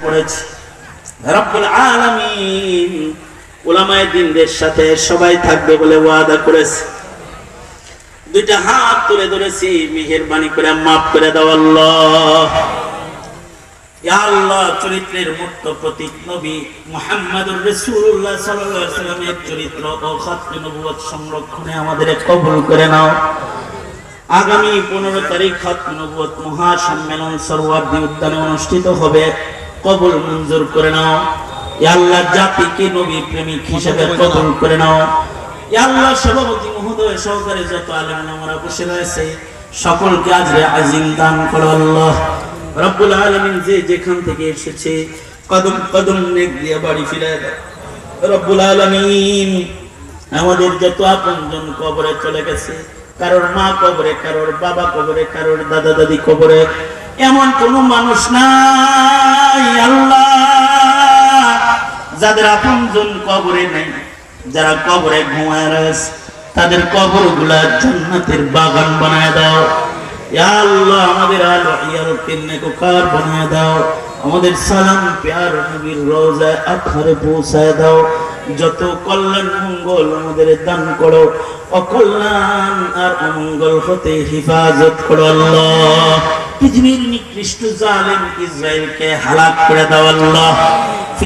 করেছে রব্বুল আলামিন উলামায়ে দ্বীনদের সাথে সবাই থাকবে বলে ওয়াদা করেছে। দুইটা হাত তুলে ধরেছি, মেহেরবানি করে মাফ করে দাও আল্লাহ। ইয়া আল্লাহ, চরিত্রের মূর্ত প্রতীক নবী মুহাম্মদুর রাসূলুল্লাহ সাল্লাল্লাহু আলাইহি ওয়াসাল্লামের চরিত্র ও খাতমে নবুয়ত সংরক্ষণে আমাদের কবুল করে নাও। আগামী 15 তারিখ খাতমে নবুয়ত মহাসম্মেলন সরওয়ার্দী উদ্যানে অনুষ্ঠিত হবে, কবুল মঞ্জুর করে নাও। ইয়া আল্লাহ, জাতিকে নবী প্রেমিক হিসেবে কবুল করে নাও। ইয়া আল্লাহ, সভাপতি মহোদয় সহকারে যত আলেম ওলামারা বসে রয়েছে সকলকে আজরে আজিম দান করো আল্লাহ। রব্বুল আলামিন যে যেখান থেকে এসেছে কদম কদম নেক দিয়ে বাড়ি ফিরায় দাও। রব্বুল আলামিন আমাদের যত আপনজন কবরে চলে গেছে, কারোর মা কবরে, কারোর বাবা কবরে, কারোর দাদা দাদি কবরে, এমন কোন মানুষ নাই আল্লাহ যাদের আপনজন কবরে নাই, যারা কবরে ঘুমায় রয়েছে তাদের কবরগুলা জান্নাতের বাগান বানায় দাও। ইয়া আল্লাহ, আমাদের আলো ইয়ারকে নেককার বানায় দাও। আমাদের সালাম প্যার নবীর রওজায় আতহারে পৌঁছায় দাও। যত কল্যাণ মঙ্গল আমাদের দান করো, অকল্যাণ আর অমঙ্গল হতে হিফাজত করো আল্লাহ। পৃথিবীর নিকৃষ্ট জালেম ইসরায়েলকে হালাক করে দাও আল্লাহ।